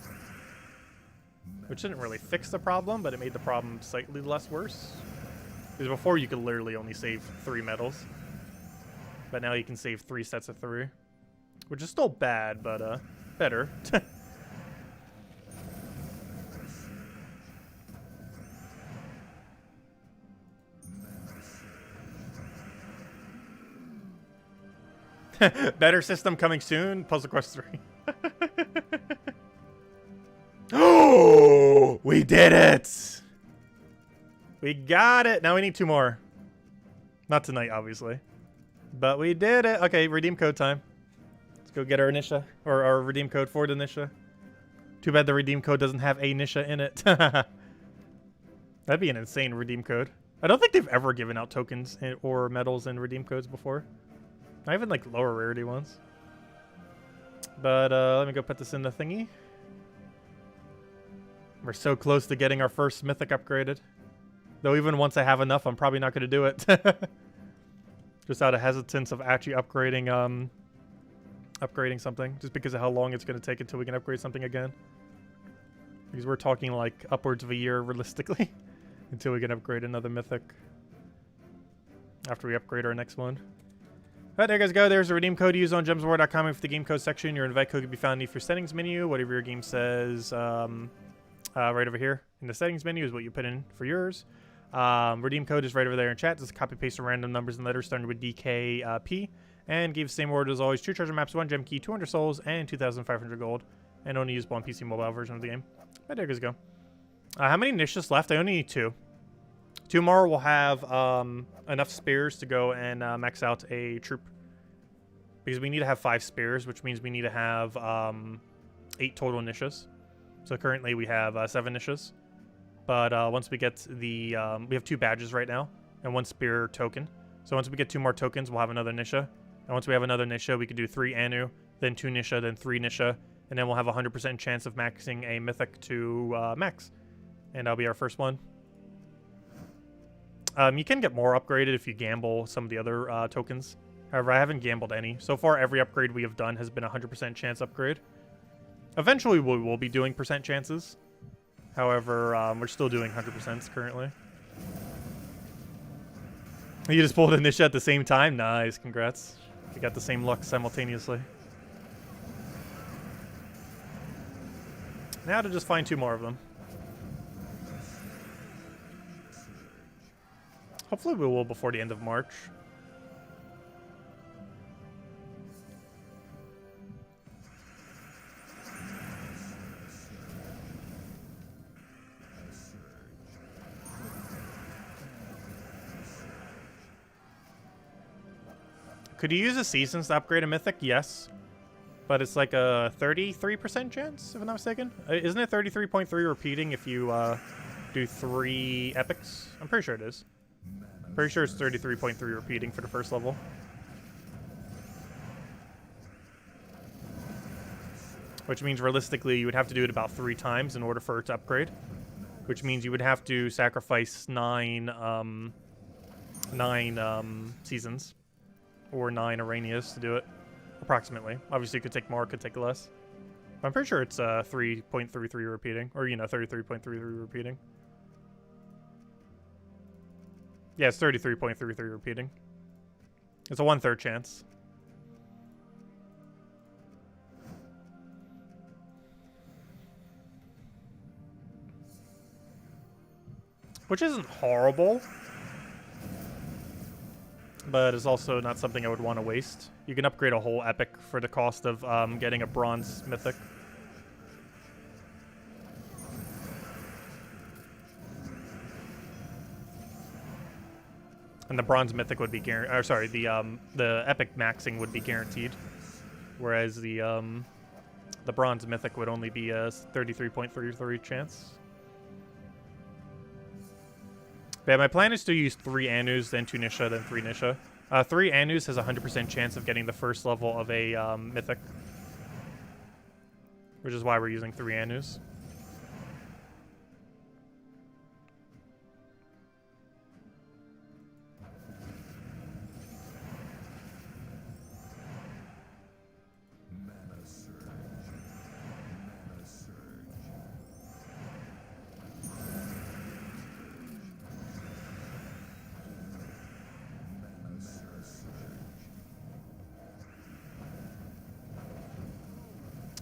Which didn't really fix the problem, but it made the problem slightly less worse. Because before you could literally only save 3 medals. But now you can save 3 sets of 3. Which is still bad, but better. Better system coming soon. Puzzle Quest 3. Oh, we did it. We got it. Now we need 2 more. Not tonight, obviously. But we did it. Okay, redeem code time. Let's go get our Nisha. Or our redeem code for the Nisha. Too bad the redeem code doesn't have a Nisha in it. That'd be an insane redeem code. I don't think they've ever given out tokens or medals and redeem codes before. Not even like lower rarity ones. But let me go put this in the thingy. We're so close to getting our first Mythic upgraded. Though even once I have enough, I'm probably not going to do it. Just out of hesitance of actually upgrading upgrading something. Just because of how long it's going to take until we can upgrade something again. Because we're talking like upwards of a year realistically. Until we can upgrade another Mythic. After we upgrade our next one. Alright, there you guys go. There's a redeem code to use on gemswar.com. For the game code section, your invite code can be found in your settings menu. Whatever your game says right over here in the settings menu is what you put in for yours. Redeem code is right over there in chat. Just copy paste some random numbers and letters starting with DKP. And give the same word as always. 2 treasure maps, 1 gem key, 200 souls, and 2,500 gold. And only usable on PC mobile version of the game. Right, there you guys go. How many niches left? I only need 2. 2 more will have enough spears to go and max out a troop. Because we need to have 5 spears, which means we need to have 8 total niches. So currently we have 7 niches. But once we get the... we have 2 badges right now and 1 spear token. So once we get 2 more tokens, we'll have another nisha. And once we have another nisha, we can do 3 Anu, then 2 nisha, then 3 nisha. And then we'll have a 100% chance of maxing a Mythic to max. And that'll be our first one. You can get more upgraded if you gamble some of the other tokens. However, I haven't gambled any. So far, every upgrade we have done has been a 100% chance upgrade. Eventually, we will be doing percent chances. However, we're still doing 100% currently. You just pulled a Nisha at the same time? Nice, congrats. We got the same luck simultaneously. Now to just find 2 more of them. Hopefully we will before the end of March. Could you use the seasons to upgrade a Mythic? Yes. But it's like a 33% chance, if I'm not mistaken. Isn't it 33.3 repeating if you do 3 epics? I'm pretty sure it is. Pretty sure it's 33.3 repeating for the first level. Which means realistically you would have to do it about 3 times in order for it to upgrade. Which means you would have to sacrifice 9 seasons. Or 9 Aranias to do it. Approximately. Obviously, you could take more, could take less. But I'm pretty sure it's 3.33 repeating. Or, you know, 33.33 repeating. Yeah, it's 33.33 repeating. It's a 1/3 chance. Which isn't horrible. But it's also not something I would want to waste. You can upgrade a whole epic for the cost of getting a bronze mythic. And the bronze mythic would be guaranteed. Or sorry, the epic maxing would be guaranteed, whereas the bronze mythic would only be a 33.33 chance. But yeah, my plan is to use 3 Anus, then 2 Nisha, then 3 Nisha. 3 Anus has a 100% chance of getting the first level of a mythic, which is why we're using 3 Anus.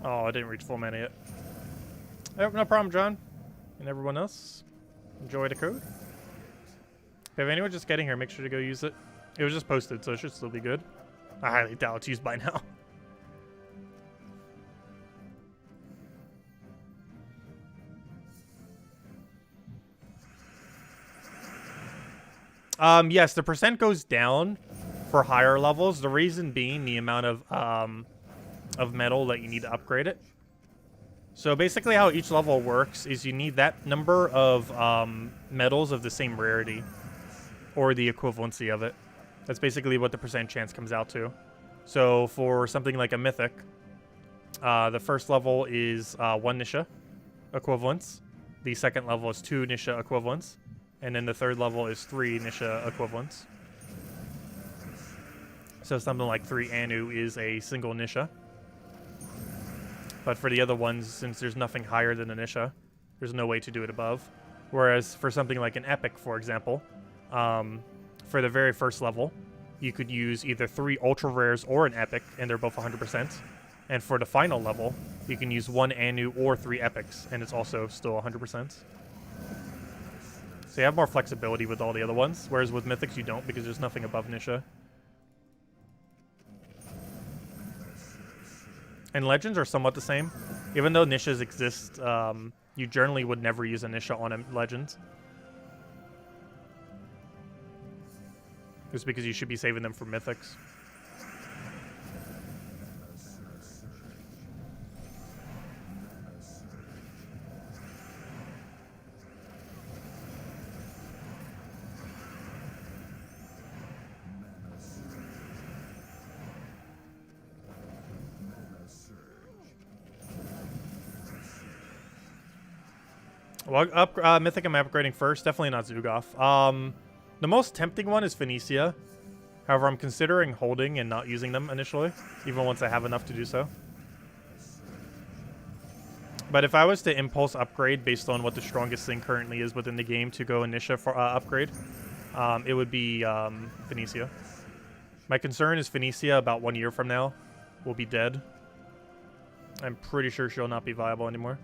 Oh, I didn't reach full mana yet. Oh, no problem, John. And everyone else, enjoy the code. If anyone just getting here, make sure to go use it. It was just posted, so it should still be good. I highly doubt it's used by now. Yes, the percent goes down for higher levels. The reason being the amount of metal that you need to upgrade it. So basically how each level works is you need that number of metals of the same rarity, or the equivalency of it. That's basically what the percent chance comes out to. So for something like a mythic, the first level is 1 Nisha equivalents. The second level is 2 Nisha equivalents. And then the third level is 3 Nisha equivalents. So something like 3 Anu is a single Nisha. But for the other ones, since there's nothing higher than a Nisha, there's no way to do it above. Whereas for something like an epic, for example, for the very first level, you could use either 3 ultra rares or an epic, and they're both 100%. And for the final level, you can use 1 Anu or 3 epics, and it's also still 100%. So you have more flexibility with all the other ones, whereas with mythics you don't, because there's nothing above Nisha. And legends are somewhat the same. Even though Nishas exist, you generally would never use a Nisha on a legend. Just because you should be saving them for mythics. Well, Mythic I'm upgrading first. Definitely not Zugoff. The most tempting one is Phoenicia. However, I'm considering holding and not using them initially, even once I have enough to do so. But if I was to impulse upgrade based on what the strongest thing currently is within the game to go Nisha for upgrade, it would be Phoenicia. My concern is Phoenicia about 1 year from now will be dead. I'm pretty sure she'll not be viable anymore.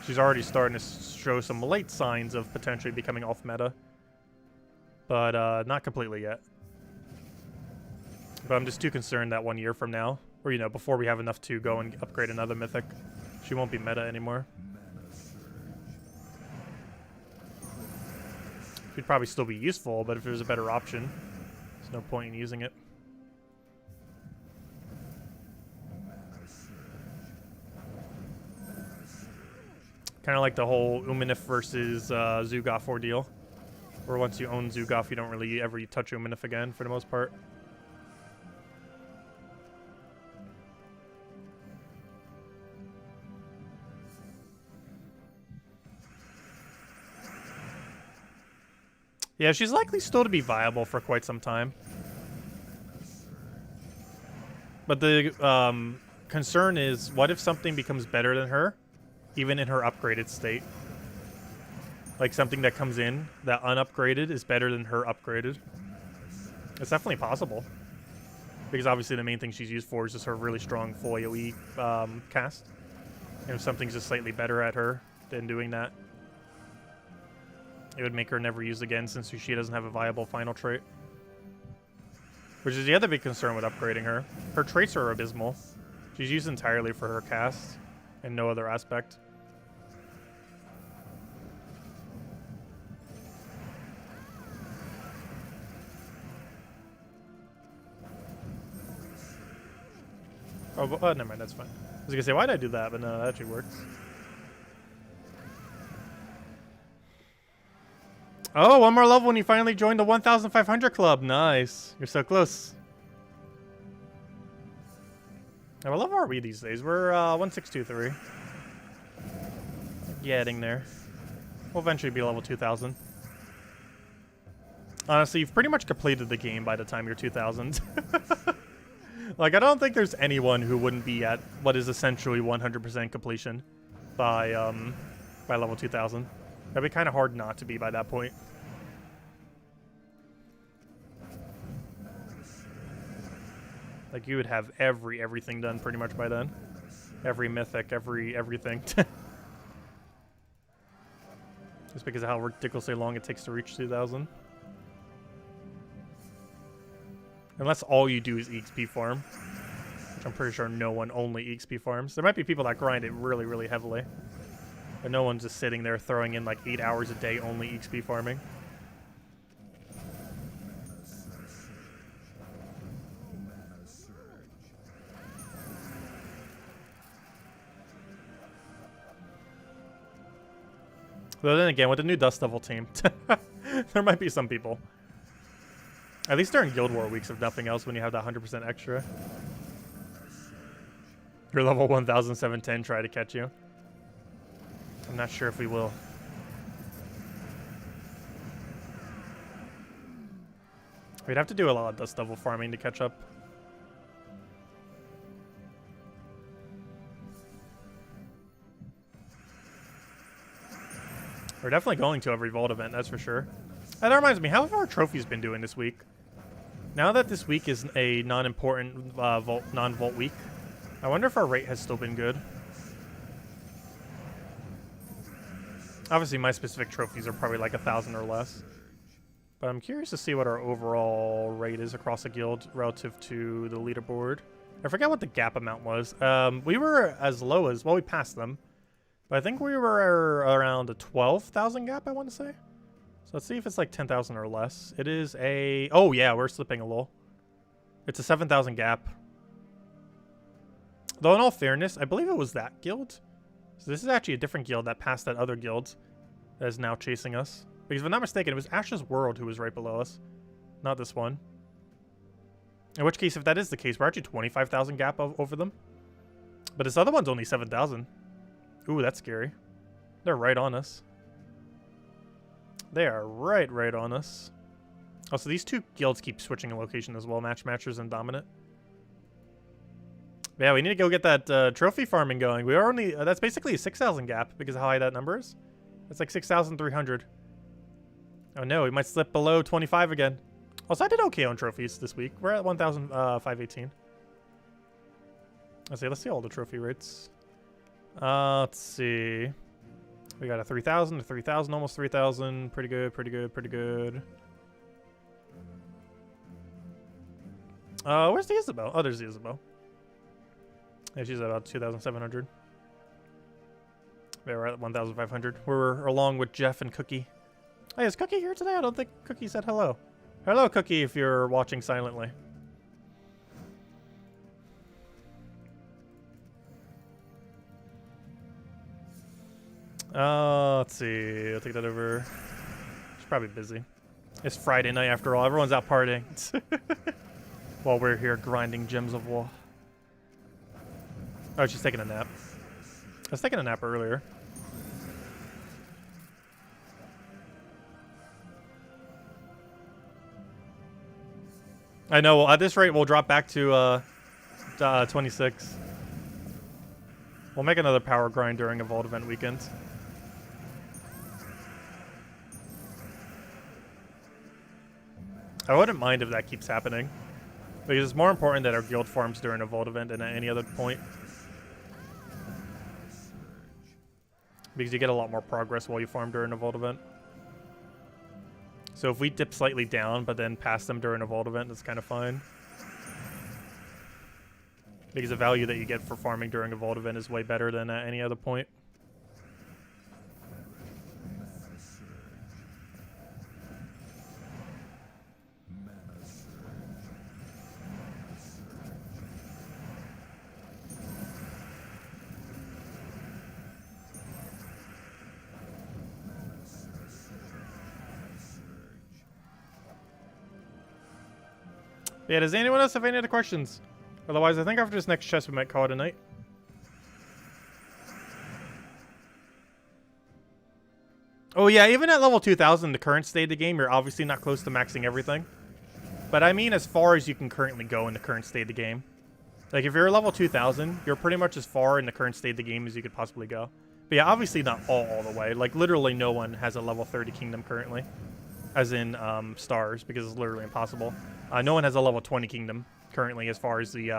She's already starting to show some late signs of potentially becoming off meta. But not completely yet. But I'm just too concerned that 1 year from now, or you know, before we have enough to go and upgrade another mythic, she won't be meta anymore. She'd probably still be useful, but if there's a better option, there's no point in using it. Kind of like the whole Uminif versus Zugoff ordeal. Where once you own Zugoff, you don't really ever touch Uminif again, for the most part. Yeah, she's likely still to be viable for quite some time. But the concern is, what if something becomes better than her, even in her upgraded state? Like something that comes in that unupgraded is better than her upgraded. It's definitely possible. Because obviously the main thing she's used for is just her really strong full AoE cast. And if something's just slightly better at her than doing that, it would make her never used again since she doesn't have a viable final trait. Which is the other big concern with upgrading her. Her traits are abysmal. She's used entirely for her cast and no other aspect. Oh, never mind, that's fine. I was gonna say, why did I do that? But no, that actually works. Oh, one more level when you finally joined the 1,500 club. Nice. You're so close. Now, what level are we these days? We're 1623. Getting there. We'll eventually be level 2,000. Honestly, you've pretty much completed the game by the time you're 2,000. Like, I don't think there's anyone who wouldn't be at what is essentially 100% completion by level 2,000. That'd be kind of hard not to be by that point. Like, you would have everything done pretty much by then. Every mythic, everything. Just because of how ridiculously long it takes to reach 2,000. Unless all you do is EXP farm. Which I'm pretty sure no one only EXP farms. There might be people that grind it really, really heavily. But no one's just sitting there throwing in like 8 hours a day only EXP farming. But then again, with the new Dust Devil team, there might be some people. At least during Guild War weeks, if nothing else, when you have that 100% extra. Your level 1,710 try to catch you. I'm not sure if we will. We'd have to do a lot of Dust Devil farming to catch up. We're definitely going to every Vault event, that's for sure. And that reminds me, how have our trophies been doing this week? Now that this week is a non-important non-Vault week, I wonder if our rate has still been good. Obviously, my specific trophies are probably like 1,000 or less. But I'm curious to see what our overall rate is across the guild relative to the leaderboard. I forget what the gap amount was. We were as low as, well, we passed them. But I think we were around a 12,000 gap, I want to say. So let's see if it's like 10,000 or less. It is a... Oh, yeah, we're slipping a little. It's a 7,000 gap. Though in all fairness, I believe it was that guild. So this is actually a different guild that passed that other guild that is now chasing us. Because if I'm not mistaken, it was Ash's World who was right below us. Not this one. In which case, if that is the case, we're actually 25,000 gap over them. But this other one's only 7,000. Ooh, that's scary. They're right on us. They are right on us. Oh, so these two guilds keep switching a location as well. Matchers and Dominant. But yeah, we need to go get that trophy farming going. We are only... that's basically a 6,000 gap because of how high that number is. It's like 6,300. Oh no, we might slip below 25 again. Also, I did okay on trophies this week. We're at 1,518. Let's see all the trophy rates. Let's see. We got a 3,000 to 3,000, almost 3,000. Pretty good. Where's the Isabel? Oh, there's the Isabel. Yeah, she's at about 2,700. Yeah, we're at 1,500. We're along with Jeff and Cookie. Hey, is Cookie here today? I don't think Cookie said hello. Hello, Cookie, if you're watching silently. Let's see. I'll take that over. She's probably busy. It's Friday night after all. Everyone's out partying. While we're here grinding gems of war. Oh, she's taking a nap. I was taking a nap earlier. I know. Well, at this rate, we'll drop back to 26. We'll make another power grind during a Vault event weekend. I wouldn't mind if that keeps happening. Because it's more important that our guild farms during a Vault event than at any other point. Because you get a lot more progress while you farm during a Vault event. So if we dip slightly down, but then pass them during a Vault event, that's kind of fine. Because the value that you get for farming during a Vault event is way better than at any other point. Yeah, does anyone else have any other questions? Otherwise, I think after this next chest, we might call it a night. Oh yeah, even at level 2000, the current state of the game, you're obviously not close to maxing everything. But I mean as far as you can currently go in the current state of the game. Like, if you're level 2000, you're pretty much as far in the current state of the game as you could possibly go. But yeah, obviously not all the way. Like, literally no one has a level 30 kingdom currently. As in, stars, because it's literally impossible. No one has a level 20 kingdom currently as far as the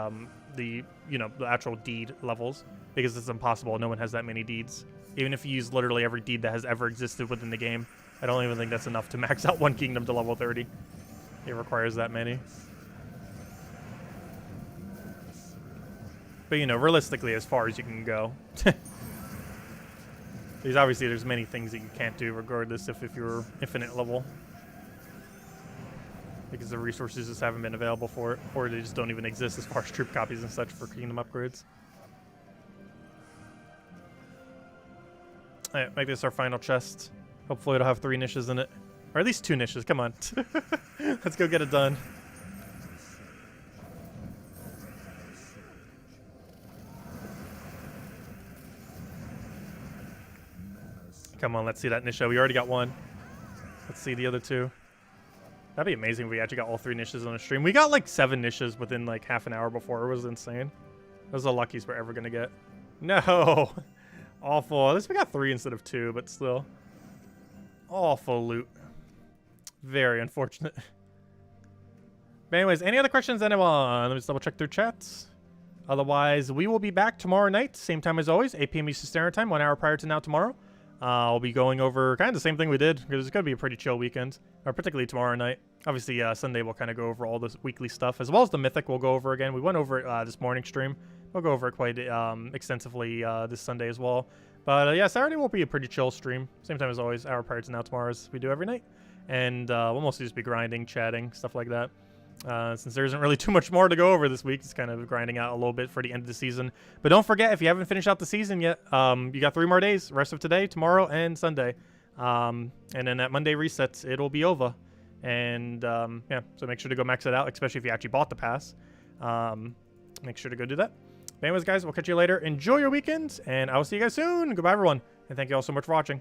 actual deed levels. Because it's impossible. No one has that many deeds. Even if you use literally every deed that has ever existed within the game. I don't even think that's enough to max out one kingdom to level 30. It requires that many. But, you know, realistically, as far as you can go. Because obviously there's many things that you can't do regardless if you're infinite level. Because the resources just haven't been available for it. Or they just don't even exist as far as troop copies and such for kingdom upgrades. Alright, make this our final chest. Hopefully it'll have 3 niches in it. Or at least 2 niches, come on. Let's go get it done. Come on, let's see that niche. We already got 1. Let's see the other 2. That'd be amazing if we actually got all 3 niches on a stream. We got like 7 niches within like half an hour before. It was insane. Those are the luckiest we're ever going to get. No. Awful. At least we got 3 instead of 2, but still. Awful loot. Very unfortunate. But anyways, any other questions, anyone? Let me just double check through chats. Otherwise, we will be back tomorrow night. Same time as always. 8 p.m. Eastern Standard Time. 1 hour prior to now tomorrow. I'll be going over kind of the same thing we did, because it's going to be a pretty chill weekend, or particularly tomorrow night. Obviously, Sunday we'll kind of go over all this weekly stuff, as well as the Mythic we'll go over again. We went over it this morning stream. We'll go over it quite extensively this Sunday as well. But yeah, Saturday will be a pretty chill stream. Same time as always, hour prior to now tomorrow, as we do every night. And we'll mostly just be grinding, chatting, stuff like that. Since there isn't really too much more to go over this week, it's kind of grinding out a little bit for the end of the season. But don't forget, if you haven't finished out the season yet, you got 3 more days. Rest of today, tomorrow, and Sunday. And then at Monday resets, it'll be over. And yeah, so make sure to go max it out, especially if you actually bought the pass. Make sure to go do that. But anyways, guys, we'll catch you later. Enjoy your weekend, and I will see you guys soon. Goodbye, everyone. And thank you all so much for watching.